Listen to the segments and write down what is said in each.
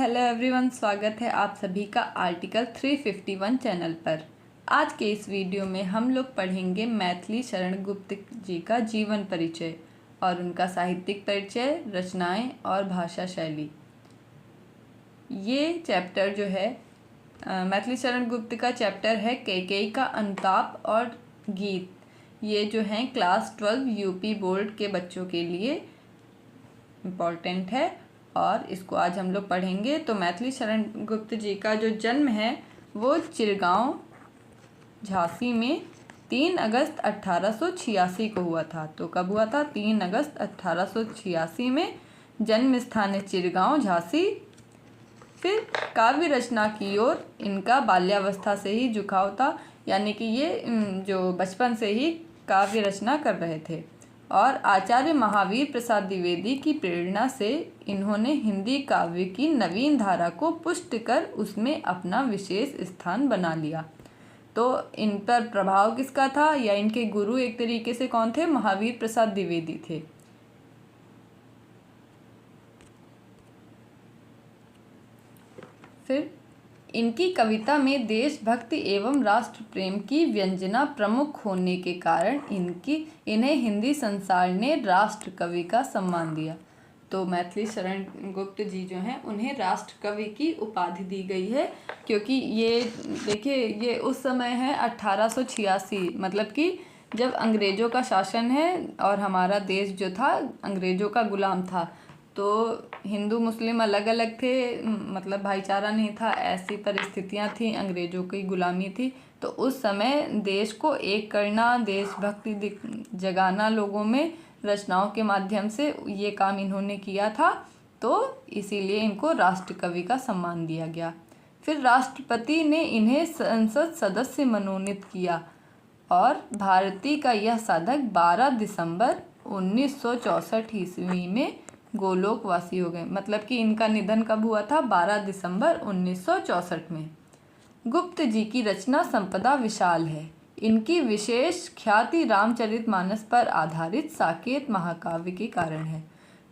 Hello everyone, स्वागत है आप सभी का आर्टिकल 351 चैनल पर। आज के इस वीडियो में हम लोग पढ़ेंगे मैथिली शरण गुप्त जी का जीवन परिचय और उनका साहित्यिक परिचय, रचनाएं और भाषा शैली। ये चैप्टर जो है मैथिली शरण गुप्त का चैप्टर है कैकेयी का अनुताप और गीत। ये जो हैं क्लास 12 यूपी बोर्ड के बच्चों के लिए इम्पॉर्टेंट है और इसको आज हम लोग पढ़ेंगे। तो मैथिली शरण गुप्त जी का जो जन्म है वो चिरगांव झांसी में 3 अगस्त 1886 को हुआ था। तो कब हुआ था? 3 अगस्त 1886 में। जन्म स्थान है चिरगांव झांसी। फिर काव्य रचना की ओर इनका बाल्यावस्था से ही झुकाव था, यानी कि ये जो बचपन से ही काव्य रचना कर रहे थे। और आचार्य महावीर प्रसाद द्विवेदी की प्रेरणा से इन्होंने हिंदी काव्य की नवीन धारा को पुष्ट कर उसमें अपना विशेष स्थान बना लिया। तो इन पर प्रभाव किसका था, या इनके गुरु एक तरीके से कौन थे? महावीर प्रसाद द्विवेदी थे। फिर इनकी कविता में देशभक्ति एवं राष्ट्र प्रेम की व्यंजना प्रमुख होने के कारण इन्हें हिंदी संसार ने राष्ट्र कवि का सम्मान दिया। तो मैथिली शरण गुप्त जी जो हैं उन्हें राष्ट्र कवि की उपाधि दी गई है, क्योंकि ये देखिए ये उस समय है 1886, मतलब कि जब अंग्रेज़ों का शासन है और हमारा देश जो था अंग्रेज़ों का गुलाम था। तो हिंदू मुस्लिम अलग अलग थे, मतलब भाईचारा नहीं था, ऐसी परिस्थितियां थी, अंग्रेज़ों की गुलामी थी। तो उस समय देश को एक करना, देशभक्ति जगाना लोगों में रचनाओं के माध्यम से, ये काम इन्होंने किया था। तो इसीलिए इनको राष्ट्र कवि का सम्मान दिया गया। फिर राष्ट्रपति ने इन्हें संसद सदस्य मनोनीत किया और भारती का यह साधक 12 दिसंबर 1964 ईस्वी में गोलोकवासी हो गए। मतलब कि इनका निधन कब हुआ था? 12 दिसंबर 1964 में। गुप्त जी की रचना संपदा विशाल है। इनकी विशेष ख्याति रामचरितमानस पर आधारित साकेत महाकाव्य के कारण है।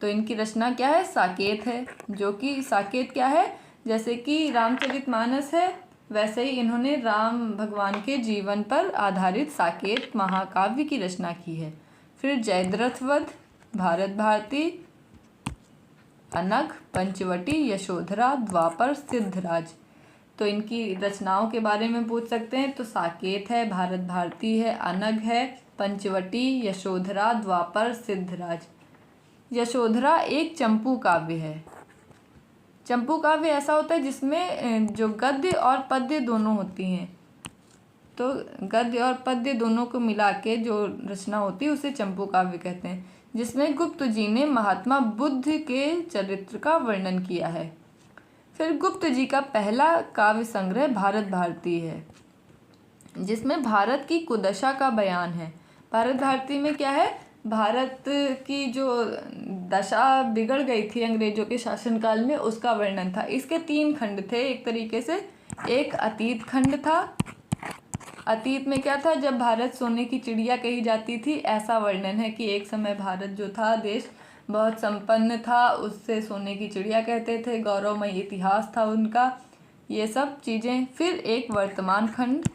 तो इनकी रचना क्या है? साकेत है। जो कि साकेत क्या है? जैसे कि रामचरितमानस है, वैसे ही इन्होंने राम भगवान के जीवन पर आधारित साकेत महाकाव्य की रचना की है। फिर जयद्रथ वध, भारत भारती, अनघ, पंचवटी, यशोधरा, द्वापर, सिद्धराज। तो इनकी रचनाओं के बारे में पूछ सकते हैं। तो साकेत है, भारत भारती है, अनघ है, पंचवटी, यशोधरा, द्वापर, सिद्धराज। यशोधरा एक चंपू काव्य है। चंपू काव्य ऐसा होता है जिसमें जो गद्य और पद्य दोनों होती हैं। तो गद्य और पद्य दोनों को मिला के जो रचना होती है उसे चंपू काव्य कहते हैं, जिसमें गुप्त जी ने महात्मा बुद्ध के चरित्र का वर्णन किया है। फिर गुप्त जी का पहला काव्य संग्रह भारत भारती है, जिसमें भारत की कुदशा का बयान है। भारत भारती में क्या है? भारत की जो दशा बिगड़ गई थी अंग्रेजों के शासनकाल में, उसका वर्णन था। इसके 3 खंड थे एक तरीके से। एक अतीत खंड था। अतीत में क्या था? जब भारत सोने की चिड़िया कही जाती थी, ऐसा वर्णन है कि एक समय भारत जो था देश बहुत संपन्न था, उससे सोने की चिड़िया कहते थे, गौरवमय इतिहास था उनका, ये सब चीज़ें। फिर एक वर्तमान खंड।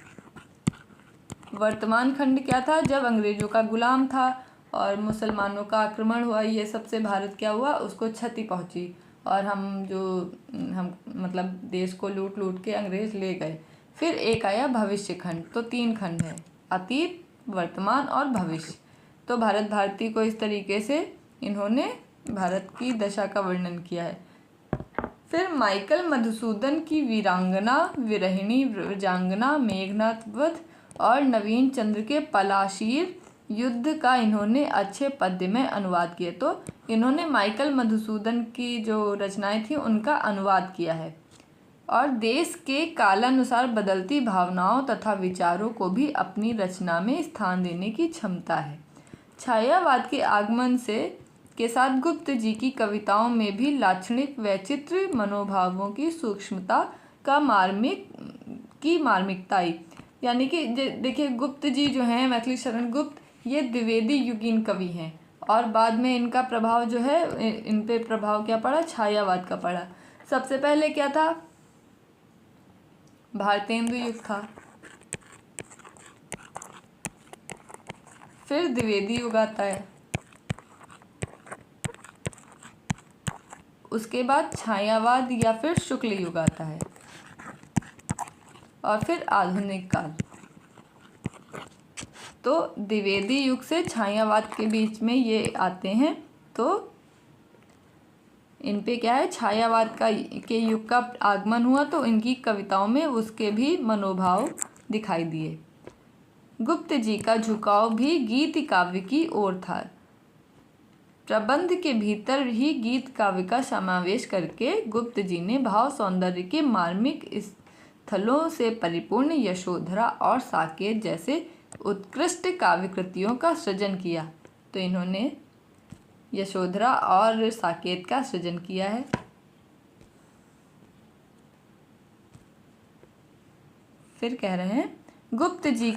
वर्तमान खंड क्या था? जब अंग्रेज़ों का गुलाम था और मुसलमानों का आक्रमण हुआ, ये सबसे भारत क्या हुआ? उसको क्षति पहुंची और हम मतलब देश को लूट लूट के अंग्रेज़ ले गए। फिर एक आया भविष्य खंड। तो 3 खंड है, अतीत, वर्तमान और भविष्य। तो भारत भारती को इस तरीके से इन्होंने भारत की दशा का वर्णन किया है। फिर माइकल मधुसूदन की वीरांगना, विरहिणी, व्रजांगना, मेघनाथ वध और नवीन चंद्र के पलाशीर युद्ध का इन्होंने अच्छे पद्य में अनुवाद किया। तो इन्होंने माइकल मधुसूदन की जो रचनाएं थी उनका अनुवाद किया है। और देश के कालानुसार बदलती भावनाओं तथा विचारों को भी अपनी रचना में स्थान देने की क्षमता है। छायावाद के आगमन के साथ गुप्त जी की कविताओं में भी लाक्षणिक वैचित्र्य मनोभावों की सूक्ष्मता का मार्मिकता आई। यानी कि देखिए गुप्त जी जो हैं, मैथिली शरण गुप्त, ये द्विवेदी युगीन कवि हैं और बाद में इनका प्रभाव जो है, इन पे प्रभाव क्या पड़ा? छायावाद का पड़ा। सबसे पहले क्या था, भारतेंदु युग था, फिर द्विवेदी युग आता है, उसके बाद छायावाद या फिर शुक्ल युग आता है, और फिर आधुनिक काल। तो द्विवेदी युग से छायावाद के बीच में ये आते हैं। तो इन पे क्या है, छायावाद के युग का आगमन हुआ, तो इनकी कविताओं में उसके भी मनोभाव दिखाई दिए। गुप्त जी का झुकाव भी गीत काव्य की ओर था। प्रबंध के भीतर ही गीत काव्य का समावेश करके गुप्त जी ने भाव सौंदर्य के मार्मिक स्थलों से परिपूर्ण यशोधरा और साकेत जैसे उत्कृष्ट काव्य कृतियों का सृजन किया। तो इन्होंने यशोधरा और साकेत का सृजन किया है। फिर कह रहे हैं, गुप्त जी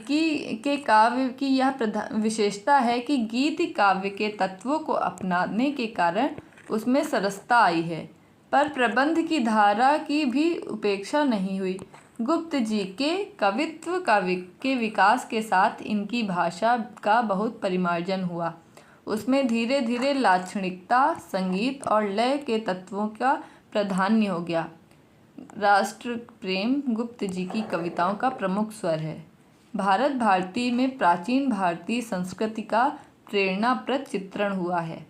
के काव्य की यह विशेषता है कि गीत काव्य के तत्वों को अपनाने के कारण उसमें सरसता आई है, पर प्रबंध की धारा की भी उपेक्षा नहीं हुई। गुप्त जी के कवित्व के विकास के साथ इनकी भाषा का बहुत परिमार्जन हुआ। उसमें धीरे धीरे लाक्षणिकता, संगीत और लय के तत्वों का प्राधान्य हो गया। राष्ट्र प्रेम गुप्त जी की कविताओं का प्रमुख स्वर है। भारत भारती में प्राचीन भारतीय संस्कृति का प्रेरणाप्रद चित्रण हुआ है।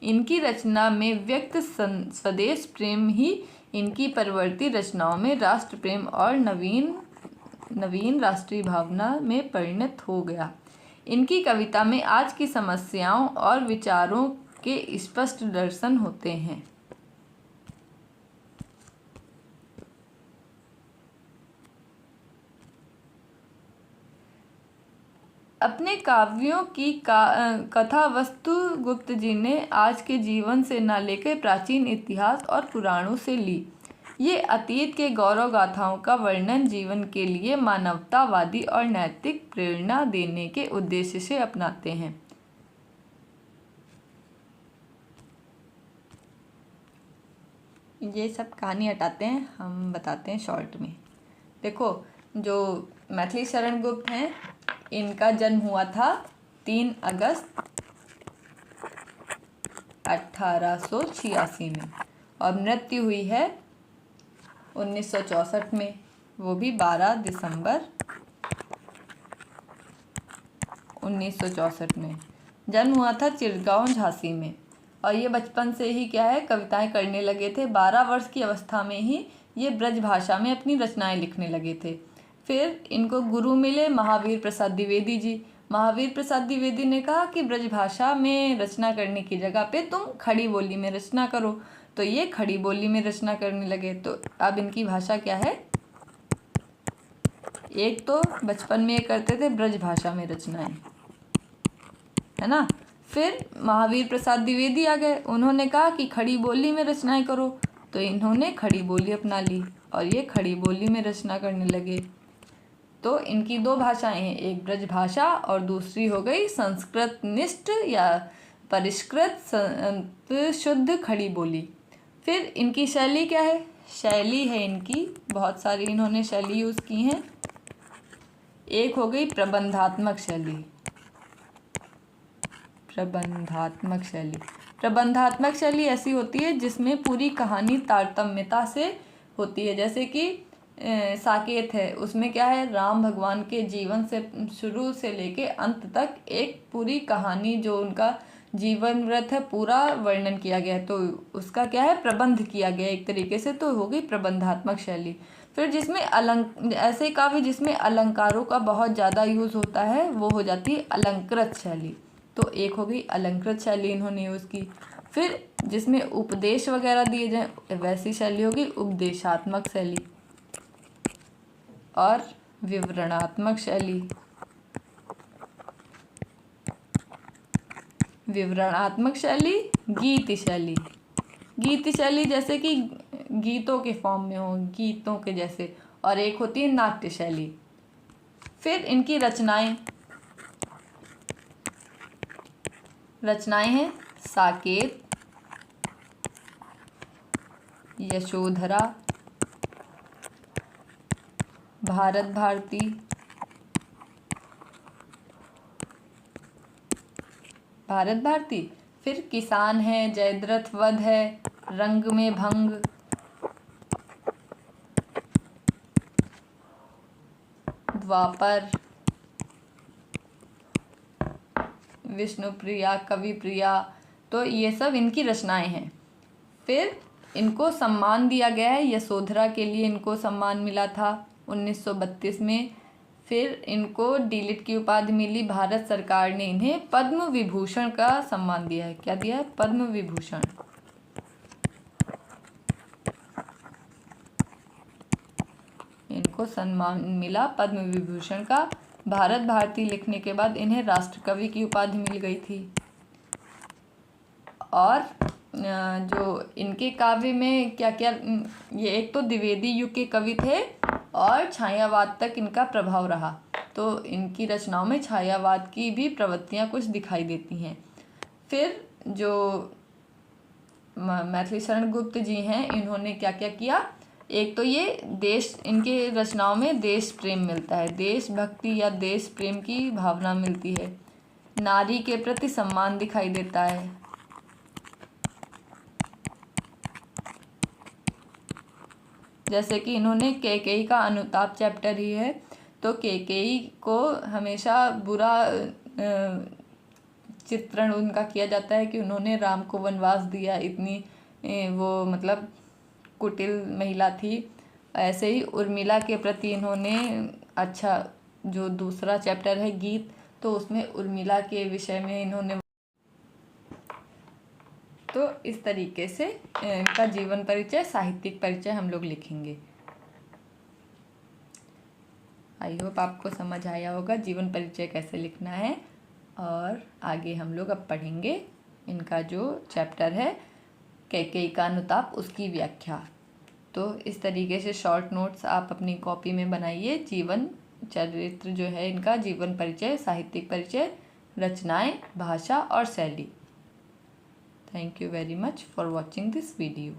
इनकी रचना में व्यक्त स्वदेश प्रेम ही इनकी परवर्ती रचनाओं में राष्ट्र प्रेम और नवीन राष्ट्रीय भावना में परिणत हो गया। इनकी कविता में आज की समस्याओं और विचारों के स्पष्ट दर्शन होते हैं। अपने काव्यों की कथा वस्तु गुप्त जी ने आज के जीवन से न लेकर प्राचीन इतिहास और पुराणों से ली। ये अतीत के गौरव गाथाओं का वर्णन जीवन के लिए मानवतावादी और नैतिक प्रेरणा देने के उद्देश्य से अपनाते हैं। ये सब कहानी हटाते हैं, हम बताते हैं शॉर्ट में। देखो, जो मैथिली शरण गुप्त हैं, इनका जन्म हुआ था 3 अगस्त 1886 में और मृत्यु हुई है 1964 में, वो भी 12 दिसंबर 1964 में। जन्म हुआ था चिरगांव झांसी में, और ये बचपन से ही क्या है, कविताएं करने लगे थे। 12 वर्ष की अवस्था में ही ये ब्रज भाषा में अपनी रचनाएं लिखने लगे थे। फिर इनको गुरु मिले महावीर प्रसाद द्विवेदी जी। महावीर प्रसाद द्विवेदी ने कहा कि ब्रज भाषा में रचना करने की जगह पे तुम खड़ी बोली में रचना करो। तो ये खड़ी बोली में रचना करने लगे। तो अब इनकी भाषा क्या है, एक तो बचपन में ये करते थे ब्रज भाषा में रचनाएं, है ना। फिर महावीर प्रसाद द्विवेदी आ गए, उन्होंने कहा कि खड़ी बोली में रचनाएं करो। तो इन्होंने खड़ी बोली अपना ली और ये खड़ी बोली में रचना करने लगे। तो इनकी 2 भाषाएं हैं, एक ब्रज भाषा और दूसरी हो गई संस्कृत निष्ठ या परिष्कृत शुद्ध खड़ी बोली। फिर इनकी शैली क्या है, शैली है इनकी बहुत सारी, इन्होंने शैली यूज़ की हैं। एक हो गई प्रबंधात्मक शैली। प्रबंधात्मक शैली ऐसी होती है जिसमें पूरी कहानी तारतम्यता से होती है। जैसे कि साकेत है, उसमें क्या है, राम भगवान के जीवन से शुरू से लेके अंत तक एक पूरी कहानी जो उनका जीवन व्रत है पूरा वर्णन किया गया है। तो उसका क्या है, प्रबंध किया गया एक तरीके से, तो हो गई प्रबंधात्मक शैली। फिर जिसमें ऐसे काव्य जिसमें अलंकारों का बहुत ज़्यादा यूज़ होता है वो हो जाती है अलंकृत शैली। तो एक हो गई अलंकृत शैली इन्होंने यूज़ की। फिर जिसमें उपदेश वगैरह दिए जाए वैसी शैली होगी उपदेशात्मक शैली। और विवरणात्मक शैली, गीत शैली जैसे कि गीतों के फॉर्म में हो, गीतों के जैसे। और एक होती है नाट्य शैली। फिर इनकी रचनाएं हैं साकेत, यशोधरा, भारत भारती, भारत भारती, फिर किसान है, जयद्रथ वध है, रंग में भंग, द्वापर, विष्णुप्रिया, कविप्रिया। तो ये सब इनकी रचनाएं हैं। फिर इनको सम्मान दिया गया है, यशोधरा के लिए इनको सम्मान मिला था 1932 में। फिर इनको डीलिट की उपाधि मिली, भारत सरकार ने इन्हें पद्म विभूषण का सम्मान दिया है। क्या दिया है? पद्म विभूषण। इनको सम्मान मिला पद्म विभूषण का। भारत भारती लिखने के बाद इन्हें राष्ट्र कवि की उपाधि मिल गई थी। और जो इनके काव्य में क्या क्या, ये एक तो द्विवेदी युग के कवि थे और छायावाद तक इनका प्रभाव रहा। तो इनकी रचनाओं में छायावाद की भी प्रवृत्तियां कुछ दिखाई देती हैं। फिर जो मैथिली शरण गुप्त जी हैं, इन्होंने क्या क्या किया? एक तो ये देश, इनके रचनाओं में देश प्रेम मिलता है, देशभक्ति या देश प्रेम की भावना मिलती है। नारी के प्रति सम्मान दिखाई देता है। जैसे कि इन्होंने कैकेयी का अनुताप चैप्टर ही है, तो कैकेयी को हमेशा बुरा चित्रण उनका किया जाता है कि उन्होंने राम को वनवास दिया, इतनी वो मतलब कुटिल महिला थी। ऐसे ही उर्मिला के प्रति इन्होंने अच्छा, जो दूसरा चैप्टर है गीत, तो उसमें उर्मिला के विषय में इन्होंने, तो इस तरीके से इनका जीवन परिचय, साहित्यिक परिचय हम लोग लिखेंगे। आई होप आपको समझ आया होगा जीवन परिचय कैसे लिखना है। और आगे हम लोग अब पढ़ेंगे इनका जो चैप्टर है कैकेयी का अनुताप, उसकी व्याख्या। तो इस तरीके से शॉर्ट नोट्स आप अपनी कॉपी में बनाइए। जीवन चरित्र जो है इनका, जीवन परिचय, साहित्यिक परिचय, रचनाएं, भाषा और शैली। Thank you very much for watching this video.